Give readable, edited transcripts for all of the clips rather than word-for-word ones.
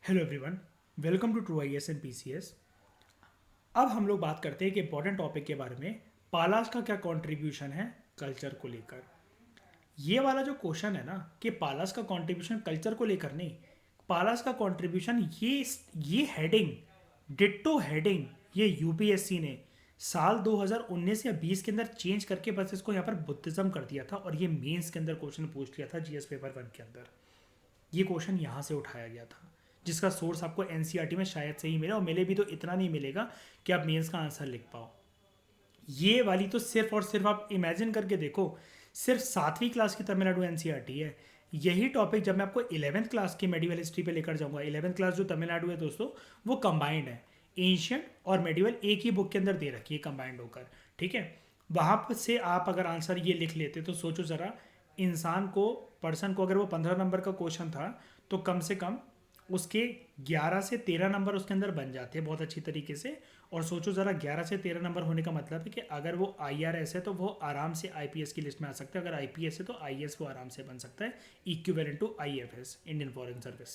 Hello everyone, welcome to true I S and P C S. अब हम लोग बात करते हैं कि इंपॉर्टेंट टॉपिक के बारे में, पालास का क्या कंट्रीब्यूशन है कल्चर को लेकर। ये वाला जो क्वेश्चन है ना कि पालास का कंट्रीब्यूशन कल्चर को लेकर नहीं, पालास का कंट्रीब्यूशन ये हेडिंग, डिट्टो हेडिंग, ये यूपीएससी ने साल 2019 या 20 के अंदर चेंज करके बस इसको यहाँ पर बुद्धिज्म कर दिया था और ये मेंस के अंदर क्वेश्चन पूछ लिया था जीएस पेपर 1 के अंदर। ये क्वेश्चन यहाँ से उठाया गया था जिसका सोर्स आपको एनसीईआरटी में शायद से ही मिले, और मिले भी तो इतना नहीं मिलेगा कि आप मेंस का आंसर लिख पाओ। ये वाली तो सिर्फ और सिर्फ आप इमेजिन करके देखो, सिर्फ 7वीं क्लास की तमिलनाडु एनसीईआरटी है। यही टॉपिक जब मैं आपको 11th क्लास की मेडिवल हिस्ट्री पे लेकर जाऊंगा, 11th क्लास जो तमिलनाडु है दोस्तों, वो कंबाइंड है। एंशियंट और मेडिवल एक ही बुक के अंदर दे रखी है कंबाइंड होकर, ठीक है। वहाँ पर से आप अगर आंसर ये लिख लेते तो सोचो ज़रा, इंसान को, पर्सन को, अगर वो 15 नंबर का क्वेश्चन था तो कम से कम उसके 11 से 13 नंबर उसके अंदर बन जाते हैं बहुत अच्छी तरीके से। और सोचो ज़रा, 11 से 13 नंबर होने का मतलब है कि अगर वो आईआरएस है तो वो आराम से आईपीएस की लिस्ट में आ सकता है, अगर आईपीएस है तो आईएएस वो आराम से बन सकता है, equivalent to IFS, Indian foreign service.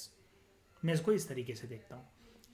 मैं इसको इस तरीके से देखता हूँ।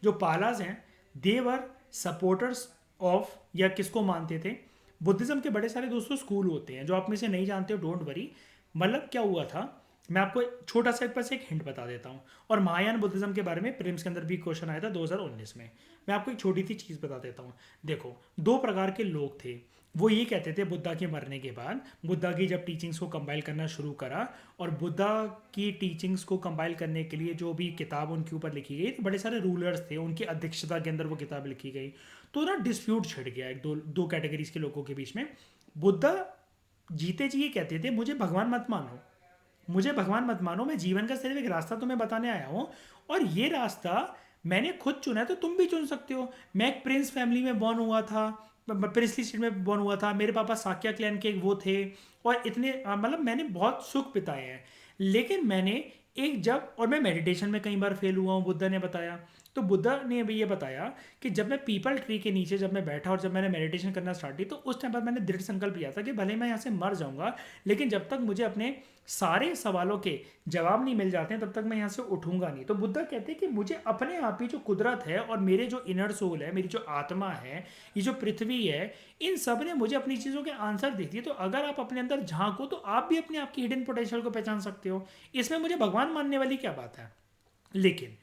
जो पालाज हैं, देवर सपोर्टर्स ऑफ, या किसको मानते थे, बुद्धिज्म के बड़े सारे दोस्तों स्कूल होते हैं जो आप में से नहीं जानते हो, डोंट वरी। मतलब क्या हुआ था, मैं आपको छोटा सा एक पास एक हिंट बता देता हूँ। और महायान बुद्धिज्म के बारे में प्रीलिम्स के अंदर भी क्वेश्चन आया था 2019 में। मैं आपको एक छोटी सी चीज़ बता देता हूँ। देखो, दो प्रकार के लोग थे। वो ये कहते थे बुद्धा के मरने के बाद, बुद्धा की जब टीचिंग्स को कंपाइल करना शुरू करा, और बुद्धा की टीचिंग्स को कंपाइल करने के लिए जो भी किताब उनके ऊपर लिखी गई, तो बड़े सारे रूलर्स थे, उनकी अध्यक्षता के अंदर वो किताब लिखी गई। तो ना डिस्प्यूट छिड़ गया एक दो दो कैटेगरीज के लोगों के बीच में। बुद्धा जीते जी ये कहते थे, मुझे भगवान मत मानो, मुझे भगवान मत मानो, मैं जीवन का सिर्फ एक रास्ता तुम्हें बताने आया हूँ, और ये रास्ता मैंने खुद चुना है तो तुम भी चुन सकते हो। मैं एक प्रिंस फैमिली में बॉर्न हुआ था, प्रिंसली स्टेट में बॉर्न हुआ था, मेरे पापा साक्या क्लैन के एक वो थे, और इतने मतलब मैंने बहुत सुख बिताए हैं। लेकिन मैंने एक जब, और मैं मेडिटेशन में कई बार फेल हुआ हूँ, बुद्धा ने बताया। तो बुद्धा ने भी ये बताया कि जब मैं पीपल ट्री के नीचे जब मैं बैठा और जब मैंने मेडिटेशन करना स्टार्ट की, तो उस टाइम पर मैंने दृढ़ संकल्प लिया था कि भले मैं यहाँ से मर जाऊंगा, लेकिन जब तक मुझे अपने सारे सवालों के जवाब नहीं मिल जाते हैं तब तक मैं यहाँ से उठूंगा नहीं। तो बुद्धा कहते हैं कि मुझे अपने आप ही जो कुदरत है और मेरे जो इनर सोल है, मेरी जो आत्मा है, ये जो पृथ्वी है, इन सब ने मुझे अपनी चीज़ों के आंसर दे दिए। तो अगर आप अपने अंदर झांको तो आप भी अपने आप की हिडन पोटेंशियल को पहचान सकते हो। इसमें मुझे भगवान मानने वाली क्या बात है। लेकिन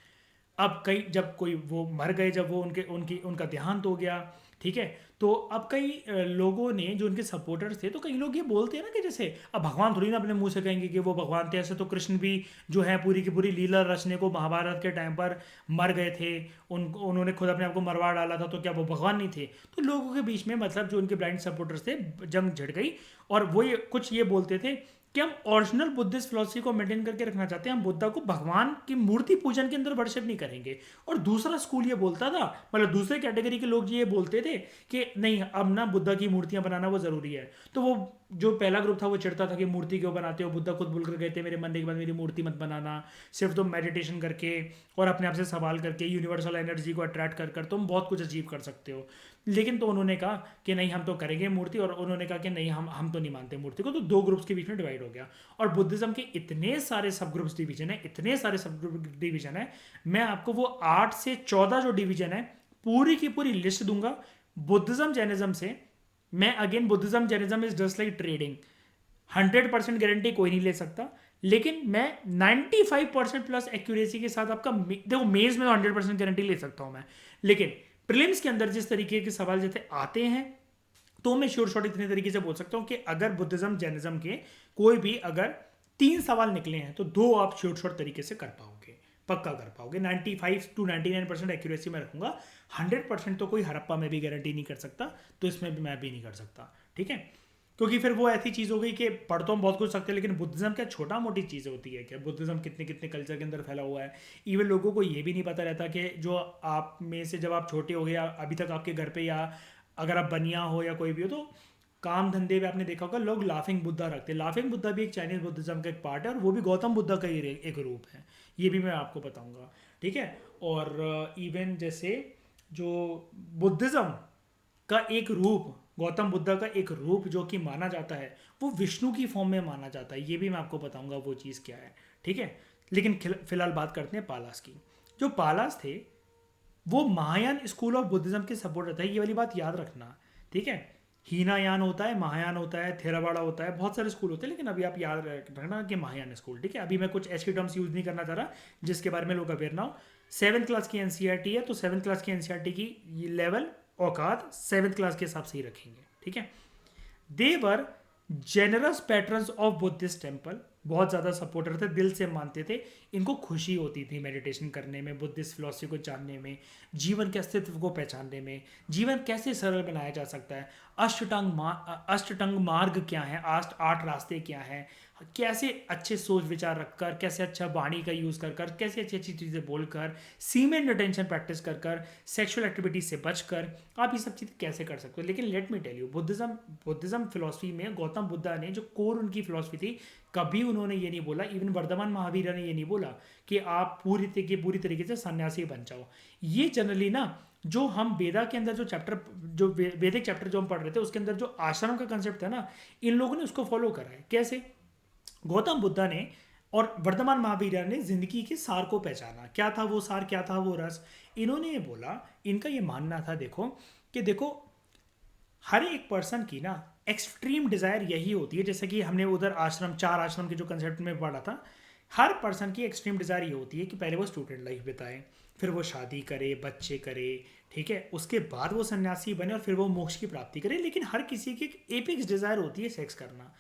अब कई, जब कोई वो मर गए, जब वो उनके उनकी उनका देहांत हो गया, ठीक है, तो अब कई लोगों ने, जो उनके सपोर्टर्स थे, तो कई लोग ये बोलते हैं ना कि जैसे अब भगवान थोड़ी ना अपने मुंह से कहेंगे कि वो भगवान थे। ऐसे तो कृष्ण भी जो है पूरी की पूरी लीला रचने को महाभारत के टाइम पर मर गए थे, उन्होंने खुद अपने आप को मरवा डाला था, तो क्या वो भगवान नहीं थे। तो लोगों के बीच में, मतलब जो उनके ब्लाइंड सपोर्टर्स थे, जंग झड़ गई। और वो ये कुछ ये बोलते थे कि हम ओरिजिनल बुद्धिस्ट फिलोसफी को मेंटेन करके रखना चाहते हैं, हम बुद्धा को भगवान की मूर्ति पूजन के अंदर वर्शिप नहीं करेंगे। और दूसरा स्कूल ये बोलता था, मतलब दूसरे कैटेगरी के लोग ये बोलते थे कि नहीं, अब ना बुद्धा की मूर्तियां बनाना वो जरूरी है। तो वो जो पहला ग्रुप था वो चिढ़ता था कि मूर्ति क्यों बनाते हो, बुद्धा खुद बोलकर गए थे मेरे मरने के बाद मेरी मूर्ति मत बनाना, सिर्फ तुम मेडिटेशन करके और अपने आप से सवाल करके यूनिवर्सल एनर्जी को अट्रैक्ट कर कर तुम बहुत कुछ अचीव कर सकते हो। लेकिन तो उन्होंने कहा कि नहीं, हम तो करेंगे मूर्ति, और उन्होंने कहा कि नहीं, हम तो नहीं मानते मूर्ति को। तो दो ग्रुप्स के बीच में डिवाइड हो गया। और बुद्धिज्म के इतने सारे सब ग्रुप्स डिवीजन है, इतने सारे सब ग्रुप डिवीजन है, मैं आपको वो 8 से 14 जो डिवीजन है पूरी की पूरी लिस्ट दूंगा। बुद्धिज्म जैनिज्म से, मैं again, Buddhism Jainism is just like trading, 100% guarantee कोई नहीं ले सकता, लेकिन मैं 95% प्लस एक्यूरेसी के साथ आपका, देखो मेंस में तो 100% गारंटी ले सकता हूं मैं, लेकिन प्रीलिम्स के अंदर जिस तरीके के सवाल जैसे आते हैं, तो मैं श्योर शॉट इतने तरीके से बोल सकता हूं कि अगर बुद्धिज्म जैनिज्म के कोई भी अगर 3 सवाल निकले हैं तो 2 आप श्योर शॉट तरीके से कर पाओगे, पक्का कर पाओगे। 95 to 99% एक्यूरेसी में रखूंगा। 100% तो कोई हड़प्पा में भी गारंटी नहीं कर सकता, तो इसमें भी मैं भी नहीं कर सकता, ठीक है। क्योंकि फिर वो ऐसी चीज़ हो गई कि पढ़ तो हम बहुत कुछ सकते हैं, लेकिन बुद्धिज्म क्या छोटा मोटी चीज़ होती है क्या। बुद्धिज्म कितने कितने कल्चर के अंदर फैला हुआ है। इवन लोगों को ये भी नहीं पता रहता कि जो आप में से जब आप छोटे हो गए, या अभी तक आपके घर पे, या अगर आप बनिया हो या कोई भी हो, तो काम धंधे में आपने देखा होगा लोग लाफिंग बुद्धा रखते हैं। लाफिंग बुद्धा भी एक चाइनीज बुद्धिज्म का एक पार्ट है, और वो भी गौतम बुद्धा का ही एक रूप है। ये भी मैं आपको बताऊंगा, ठीक है। और इवन जैसे जो बुद्धिज्म का एक रूप, गौतम बुद्धा का एक रूप जो कि माना जाता है, वो विष्णु की फॉर्म में माना जाता है। ये भी मैं आपको बताऊंगा वो चीज़ क्या है, ठीक है। लेकिन फिलहाल बात करते हैं पालास की। जो पालास थे वो महायान स्कूल ऑफ बुद्धिज्म के सपोर्टर थे, ये वाली बात याद रखना, ठीक है। हीनायान होता है, महायान होता है, थेरावाड़ा होता है, बहुत सारे स्कूल होते हैं, लेकिन अभी आप याद रखना कि महायान स्कूल, ठीक है। अभी मैं कुछ ऐसी टर्म्स यूज नहीं करना चाह रहा जिसके बारे में लोग अवेयर ना हो। 7th क्लास की एनसीईआरटी है, तो 7th क्लास की एनसीईआरटी की लेवल औकात 7th क्लास के हिसाब से ही रखेंगे, ठीक है। They were generous patrons of Buddhist temple, बहुत ज़्यादा सपोर्टर थे, दिल से मानते थे, इनको खुशी होती थी मेडिटेशन करने में, बुद्धिस्ट फिलॉसफी को जानने में, जीवन के अस्तित्व को पहचानने में, जीवन कैसे सरल बनाया जा सकता है, अष्टांग मार्ग क्या है, 8 रास्ते क्या हैं, कैसे अच्छे सोच विचार रखकर, कैसे अच्छा वाणी का यूज़ कर कर, कैसे अच्छी अच्छी चीज़ें बोलकर, सीमेंट अटेंशन प्रैक्टिस कर कर, सेक्सुअल एक्टिविटीज से बचकर आप ये सब चीज़ें कैसे कर सकते हो। लेकिन let me tell you, Buddhism philosophy में गौतम बुद्धा ने जो कोर उनकी फिलॉसफी थी, कभी उन्होंने ये नहीं बोला, इवन वर्धमान महावीर ने ये नहीं बोला कि आप पूरी तरीके से सन्यासी बन जाओ। ये जनरली ना, जो हम वेदा के अंदर जो चैप्टर, जो वैदिक चैप्टर जो हम पढ़ रहे थे, उसके अंदर जो आश्रम का कंसेप्ट था ना, इन लोगों ने उसको फॉलो करा है। कैसे? गौतम बुद्धा ने और वर्धमान महावीर ने जिंदगी के सार को पहचाना। क्या था वो सार, क्या था वो रस? इन्होंने ये बोला, इनका ये मानना था, देखो हर एक पर्सन की ना एक्सट्रीम डिजायर यही होती है, जैसे कि हमने उधर आश्रम, 4 आश्रम के जो कंसेप्ट में पढ़ा था, हर पर्सन की एक्सट्रीम डिजायर ये होती है कि पहले वो स्टूडेंट लाइफ बिताए, फिर वो शादी करे, बच्चे करे, ठीक है, उसके बाद वो सन्यासी बने और फिर वो मोक्ष की प्राप्ति करे। लेकिन हर किसी की एक एपिक्स डिजायर होती है सेक्स करना।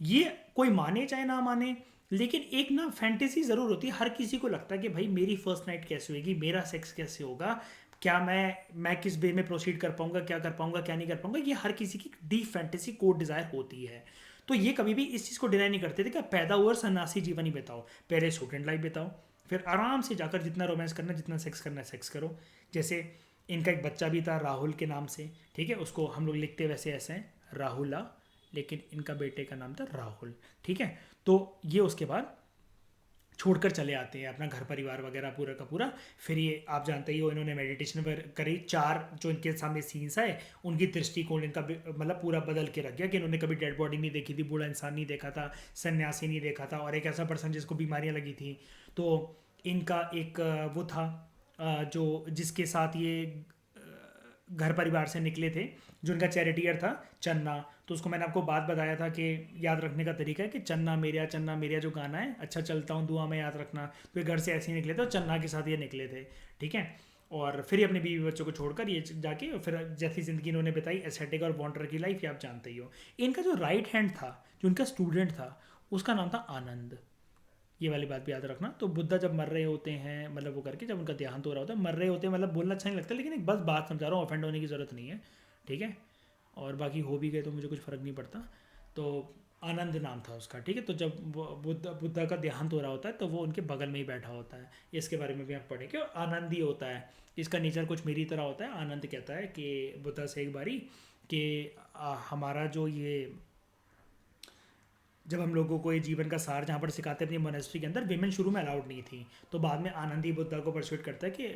ये कोई माने चाहे ना माने, लेकिन एक ना फैंटेसी ज़रूर होती है। हर किसी को लगता है कि भाई मेरी फर्स्ट नाइट कैसे होगी, मेरा सेक्स कैसे होगा, क्या मैं किस वे में प्रोसीड कर पाऊंगा, क्या कर पाऊंगा, क्या नहीं कर पाऊंगा। ये हर किसी की डीप फैंटेसी कोड डिज़ायर होती है। तो ये कभी भी इस चीज़ को डिनाई नहीं करते थे कि पैदा हुआ और सन्यासी जीवन ही बिताओ, पहले स्टूडेंट लाइफ बिताओ, फिर आराम से जाकर जितना रोमांस करना, जितना सेक्स करना है सेक्स करो। जैसे इनका एक बच्चा भी था राहुल के नाम से, ठीक है, उसको हम लोग लिखते वैसे ऐसे हैं राहुला, लेकिन इनका बेटे का नाम था राहुल, ठीक है। तो ये उसके बाद छोड़कर चले आते हैं अपना घर परिवार वगैरह पूरा का पूरा। फिर ये आप जानते ही हो, इन्होंने मेडिटेशन पर करी, 4 जो इनके सामने सीन्स आए, उनकी दृष्टिकोण इनका मतलब पूरा बदल के रख गया कि इन्होंने कभी डेड बॉडी नहीं देखी थी, बूढ़ा इंसान नहीं देखा था, सन्यासी नहीं देखा था, और एक ऐसा पर्सन जिसको बीमारियां लगी थी। तो इनका एक वो था जो जिसके साथ ये घर परिवार से निकले थे, जो उनका चैरिटियर था, चन्ना। तो उसको मैंने आपको बात बताया था कि याद रखने का तरीका है कि चन्ना मेरिया जो गाना है, अच्छा चलता हूँ दुआ में याद रखना। तो ये घर से ऐसे ही निकले थे और चन्ना के साथ ये निकले थे, ठीक है। और फिर ये अपने बीवी बच्चों को छोड़कर ये जाके, और फिर जैसी ज़िंदगी इन्होंने बताई एस्थेटिक और वॉन्डर की लाइफ, ये आप जानते ही हो। इनका जो राइट हैंड था, जो इनका स्टूडेंट था, उसका नाम था आनंद। ये वाली बात भी याद रखना। तो बुद्धा जब मर रहे होते हैं, मतलब वो करके जब उनका देहांत हो रहा होता है, मर रहे होते हैं, मतलब बोलना अच्छा नहीं लगता, लेकिन एक बस बात समझा रहा हूँ, ऑफेंड होने की ज़रूरत नहीं है, ठीक है। और बाकी हो भी गए तो मुझे कुछ फ़र्क नहीं पड़ता। तो आनंद नाम था उसका, ठीक है। तो जब बुद्धा का देहांत हो रहा होता है, तो वो उनके बगल में ही बैठा होता है। इसके बारे में भी आप पढ़ेंगे। और आनंद ही होता है, इसका नेचर कुछ मेरी तरह होता है। आनंद कहता है कि बुद्धा से एक बारी कि हमारा जो ये, जब हम लोगों को ये जीवन का सार जहाँ पर सिखाते हैं अपनी मोनेस्ट्री के अंदर, विमेन शुरू में अलाउड नहीं थी। तो बाद में आनंद ही बुद्धा को परसुएट करता है कि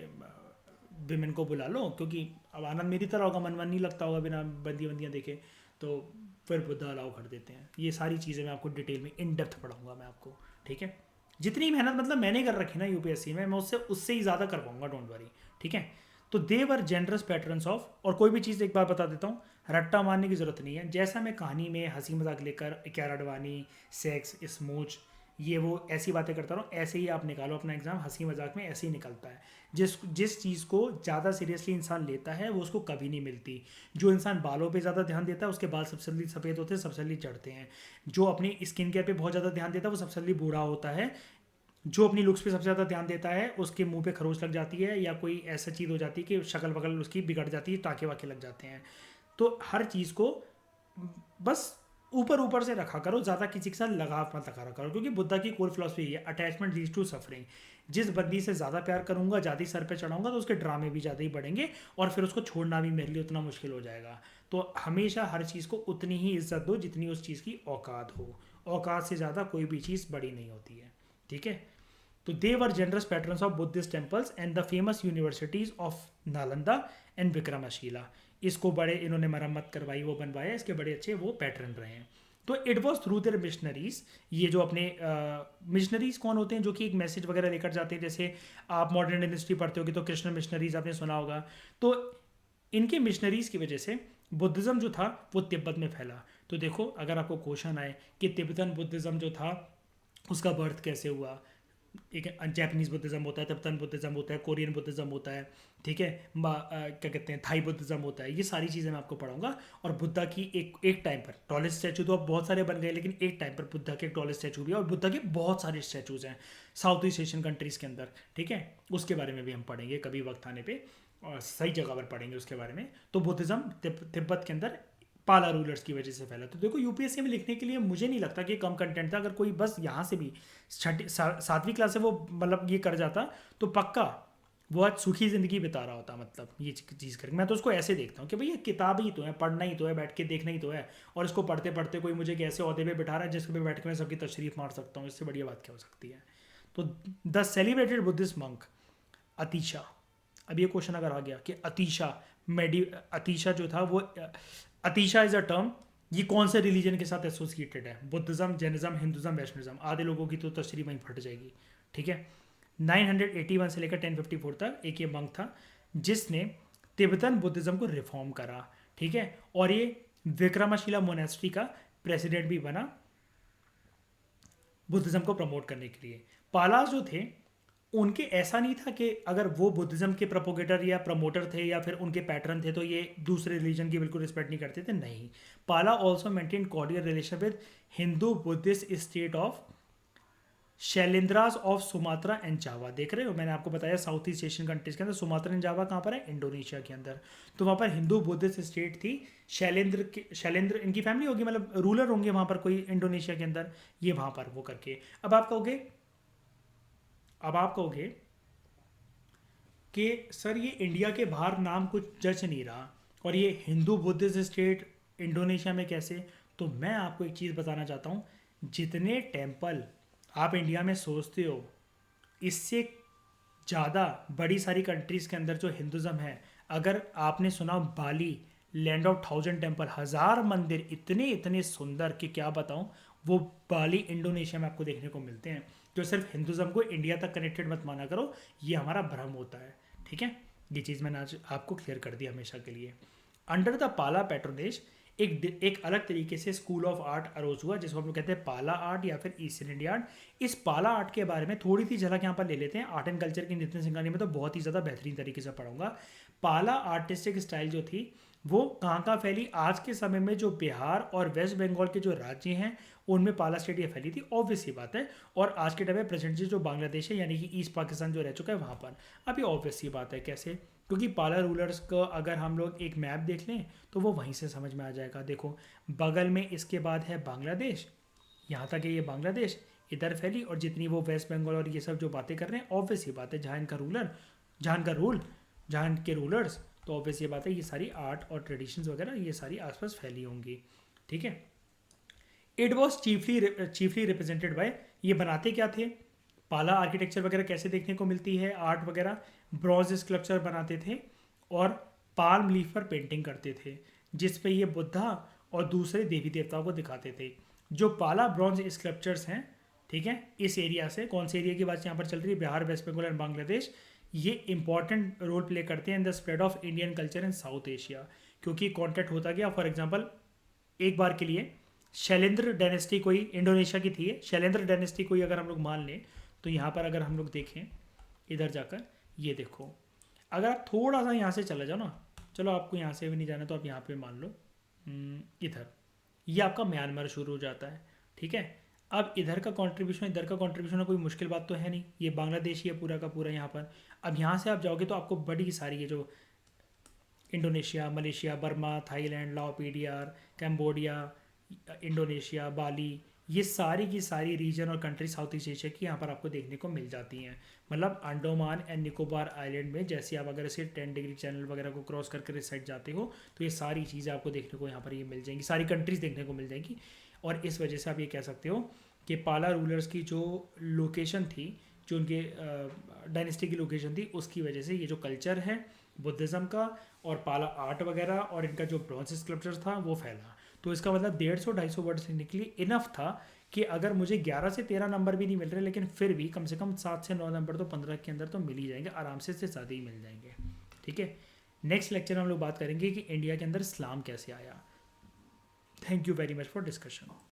विमेन को बुला लो, क्योंकि अब आनंद मेरी तरह होगा, मन नहीं लगता होगा बिना बंदियाँ देखे। तो फिर बुद्धा अलाउ कर देते हैं। ये सारी चीज़ें मैं आपको डिटेल में इन डेप्थ पढ़ाऊंगा मैं आपको, ठीक है। जितनी मेहनत मतलब मैंने कर रखी ना यूपीएससी में, मैं उससे ही ज़्यादा कर पाऊंगा, डोंट वरी, ठीक है। तो they were generous patrons of, और कोई भी चीज़ एक बार बता देता हूँ, रट्टा मारने की ज़रूरत नहीं है। जैसा मैं कहानी में हंसी मजाक लेकर क्यारा अडवाणी, सेक्स, स्मूच, ये वो ऐसी बातें करता रहा हूँ, ऐसे ही आप निकालो अपना एग्जाम, हंसी मजाक में ऐसे ही निकलता है। जिस चीज़ को ज़्यादा सीरियसली इंसान लेता है वो उसको कभी नहीं मिलती। जो इंसान बालों पे ज़्यादा ध्यान देता है उसके बाल सबसे जल्दी सफ़ेद होते हैं, सबसे जल्दी चढ़ते हैं। जो अपनी स्किन केयर पे बहुत ज़्यादा ध्यान देता है वो सबसे जल्दी बूढ़ा होता है। जो अपनी लुक्स पे सबसे ज़्यादा ध्यान देता है उसके मुंह पे खरोच लग जाती है, या कोई ऐसा चीज़ हो जाती है कि शक्ल वकल उसकी बिगड़ जाती है, टाँके वाके लग जाते हैं। तो हर चीज़ को बस ऊपर ऊपर से रखा करो, ज़्यादा किसी के साथ लगाव मत रखा करो, क्योंकि बुद्धा की कोर फिलॉसफी है अटैचमेंट लीड्स टू सफरिंग। जिस बंदी से ज़्यादा प्यार करूंगा, ज़्यादा ही सर पे चढ़ाऊंगा, तो उसके ड्रामे भी ज़्यादा ही बढ़ेंगे, और फिर उसको छोड़ना भी मेरे लिए उतना मुश्किल हो जाएगा। तो हमेशा हर चीज़ को उतनी ही इज्जत दो जितनी उस चीज़ की औकात हो। औकात से ज़्यादा कोई भी चीज़ बड़ी नहीं होती है, ठीक है। तो they were generous patrons of Buddhist temples and the famous universities of Nalanda and Vikramashila. इसको बड़े इन्होंने मरम्मत करवाई, वो बनवाया, इसके बड़े अच्छे वो पैटर्न रहे हैं। तो it was through their missionaries, ये जो अपने मिशनरीज कौन होते हैं, जो कि एक मैसेज वगैरह लेकर जाते हैं। जैसे आप मॉडर्न हिस्ट्री पढ़ते होगे तो कृष्ण मिशनरीज आपने सुना होगा। तो इनके मिशनरीज की वजह से बुद्धिज़्म जो था वो तिब्बत में फैला। तो देखो, अगर आपको क्वेश्चन आए कि तिब्बतन बुद्धिज़्म जो था उसका बर्थ कैसे हुआ, एक जैपनीज़ बुद्धिज़्म होता है, तिब्बतन बुद्धिज़्म होता है, कोरियन बुद्धिज़्म होता है, ठीक है, क्या कहते हैं, थाई बुद्धिज़्म होता है, ये सारी चीज़ें मैं आपको पढ़ाऊंगा। और बुद्धा की एक टाइम पर टॉलेस्ट स्टैचू तो अब बहुत सारे बन गए, लेकिन एक टाइम पर बुद्धा के एक टॉलेस्ट स्टैचू भी है, और बुद्धा के बहुत सारे स्टैचूज़ हैं साउथ ईस्ट एशियन कंट्रीज़ के अंदर, ठीक है। उसके बारे में भी हम पढ़ेंगे कभी वक्त आने पर, और सही जगह पर पढ़ेंगे उसके बारे में। तो बुद्धिज़्म तिब्बत के अंदर पाला रूलर्स की वजह से फैला। तो देखो, यूपीएससी में लिखने के लिए मुझे नहीं लगता कि कम कंटेंट था। अगर कोई बस यहाँ से भी सातवीं क्लास से वो मतलब ये कर जाता तो पक्का वो आज सुखी ज़िंदगी बिता रहा होता। मतलब ये चीज़ करके मैं तो उसको ऐसे देखता हूँ कि भैया किताब ही तो है, पढ़ना ही तो है, बैठ के देखना ही तो है, और इसको पढ़ते पढ़ते कोई मुझे कैसे ओहदे पे बिठा रहा है जिसके पे बैठ के मैं सबकी तशरीफ मार सकता हूँ। इससे बढ़िया बात क्या हो सकती है। तो the celebrated Buddhist monk Athisha, अब ये क्वेश्चन अगर आ गया कि अतीशा जो था वो, अतीशा इज अ टर्म, ये कौन से रिलीजन के साथ एसोसिएटेड है, बुद्धिज्म, जैनिज्म, हिंदुज्म, वैष्णविज्म। आधे लोगों की तो तशरीह वहीं फट जाएगी, ठीक है। 981 से लेकर 1054 तक एक ये मंक था जिसने तिब्बतन बुद्धिज्म को रिफॉर्म करा, ठीक है। और ये विक्रमशिला मोनेस्ट्री का प्रेसिडेंट भी बना बुद्धिज्म को प्रमोट करने के लिए। पालास जो थे उनके ऐसा नहीं था कि अगर वो बुद्धिज्म के प्रोपोगेटर या प्रमोटर थे या फिर उनके पैटर्न थे तो ये दूसरे रिलीजन की बिल्कुल रिस्पेक्ट नहीं करते थे, नहीं। Pala also maintain cordial relation with Hindu Buddhist state of Shailendras of Sumatra and Java. देख रहे हो, मैंने आपको बताया साउथ ईस्ट एशियन कंट्रीज के अंदर सुमात्रा एंड जावा कहाँ पर है, इंडोनेशिया के अंदर। तो वहाँ पर हिंदू बुद्धिस्ट स्टेट थी। शैलेंद्र इनकी फैमिली होगी, मतलब रूलर होंगे वहाँ पर कोई इंडोनेशिया के अंदर, ये वहाँ पर वो करके। अब आप कहोगे कि सर ये इंडिया के बाहर नाम कुछ जच नहीं रहा, और ये हिंदू बुद्धिस्ट स्टेट इंडोनेशिया में कैसे। तो मैं आपको एक चीज़ बताना चाहता हूँ, जितने टेम्पल आप इंडिया में सोचते हो इससे ज़्यादा बड़ी सारी कंट्रीज़ के अंदर जो हिंदुज़म है, अगर आपने सुना बाली, लैंड ऑफ 1000 टेम्पल, 1000 मंदिर, इतने इतने सुंदर कि क्या बताऊं, वो बाली इंडोनेशिया में आपको देखने को मिलते हैं। तो सिर्फ हिंदुज़म को इंडिया तक कनेक्टेड मत माना करो, ये हमारा भ्रम होता है, ठीक है। ये चीज़ मैंने आज आपको क्लियर कर दी हमेशा के लिए। अंडर द पाला पैट्रोनेज एक अलग तरीके से स्कूल ऑफ आर्ट अरोज हुआ, जिसको हम लोग कहते हैं पाला आर्ट या फिर ईस्टर्न इंडिया आर्ट। इस पाला आर्ट के बारे में थोड़ी सी झलक यहाँ पर ले लेते हैं। आर्ट एंड कल्चर की नितिन सिंघानी में तो बहुत ही ज़्यादा बेहतरीन तरीके से पढ़ाऊंगा। पाला आर्टिस्टिक स्टाइल जो थी वो कहाँ कहाँ फैली, आज के समय में जो बिहार और वेस्ट बंगाल के जो राज्य हैं उनमें पाला स्टेट ये फैली थी, ऑब्वियस सी बात है। और आज के टाइम में प्रेजेंट जो बांग्लादेश है यानी कि ईस्ट पाकिस्तान जो रह चुका है वहाँ पर, अब ये ऑब्वियस सी बात है। कैसे, क्योंकि पाला रूलर्स का अगर हम लोग एक मैप देख लें तो वो वहीं से समझ में आ जाएगा। देखो, बगल में इसके बाद है बांग्लादेश, यहाँ तक है ये बांग्लादेश, इधर फैली, और जितनी वो वेस्ट बंगाल और ये सब जो बातें कर रहे हैं, ऑब्वियस ये बात है जहाँ इनका जहाँ इनके रूलर्स, तो ऑब्वियस ये बात है ये सारी आर्ट और ट्रेडिशंस वगैरह ये सारी आसपास फैली होंगी, ठीक है। It was chiefly represented by, ये बनाते क्या थे, पाला आर्किटेक्चर वगैरह कैसे देखने को मिलती है, आर्ट वगैरह, ब्रॉन्ज स्कल्पचर बनाते थे और पाल्म लीफ पर पेंटिंग करते थे, जिस पे ये बुद्धा और दूसरे देवी देवताओं को दिखाते थे। जो पाला ब्रॉन्ज स्कल्पचर्स हैं, ठीक है, इस एरिया से, कौन से एरिया की बात यहाँ पर चल रही है, बिहार, वेस्ट बंगाल एंड बांग्लादेश, ये इंपॉर्टेंट रोल प्ले करते हैं in the spread of Indian culture in south Asia. क्योंकि कॉन्टैक्ट होता गया, फॉर एग्जाम्पल एक बार के लिए शैलेंद्र डायनेस्टी कोई इंडोनेशिया की थी, शैलेंद्र डायनेस्टी कोई अगर हम लोग मान लें, तो यहाँ पर अगर हम लोग देखें इधर जाकर, ये देखो, अगर आप थोड़ा सा यहाँ से चला जाओ ना, चलो आपको यहाँ से भी नहीं जाना तो आप यहाँ पे मान लो इधर, ये आपका म्यांमार शुरू हो जाता है, ठीक है। अब इधर का कंट्रीब्यूशन कोई मुश्किल बात तो है नहीं, ये बांग्लादेश ही है पूरा का पूरा यहाँ पर। अब यहाँ से आप जाओगे तो आपको बड़ी सारी ये जो इंडोनेशिया, मलेशिया, बर्मा, थाईलैंड, लाओ, पीडीआर, कैम्बोडिया, इंडोनेशिया, बाली, ये सारी की सारी रीजन और कंट्री साउथ ईस्ट एशिया की यहाँ पर आपको देखने को मिल जाती हैं। मतलब अंडोमान एंड निकोबार आइलैंड में जैसे आप अगर इसे 10 डिग्री चैनल वगैरह को क्रॉस करके इस साइड जाते हो तो ये सारी चीज़ें आपको देखने को यहाँ पर ये मिल जाएंगी, सारी कंट्रीज़ देखने को मिल जाएंगी। और इस वजह से आप ये कह सकते हो कि पाला रूलर्स की जो लोकेशन थी, जो उनके डायनेस्टी की लोकेशन थी, उसकी वजह से ये जो कल्चर है बुद्धिज़्म का और पाला आर्ट वगैरह और इनका जो ब्रॉन्ज स्कल्पचर था वो फैला। तो इसका मतलब 150-250 वर्ड्स लिखने के लिए इनफ था कि अगर मुझे 11 से 13 नंबर भी नहीं मिल रहे, लेकिन फिर भी कम से कम 7 से 9 नंबर तो 15 के अंदर तो मिल ही जाएंगे, आराम से ज़्यादा ही मिल जाएंगे। ठीक है, नेक्स्ट लेक्चर में हम लोग बात करेंगे कि इंडिया के अंदर इस्लाम कैसे आया। Thank you very much for discussion.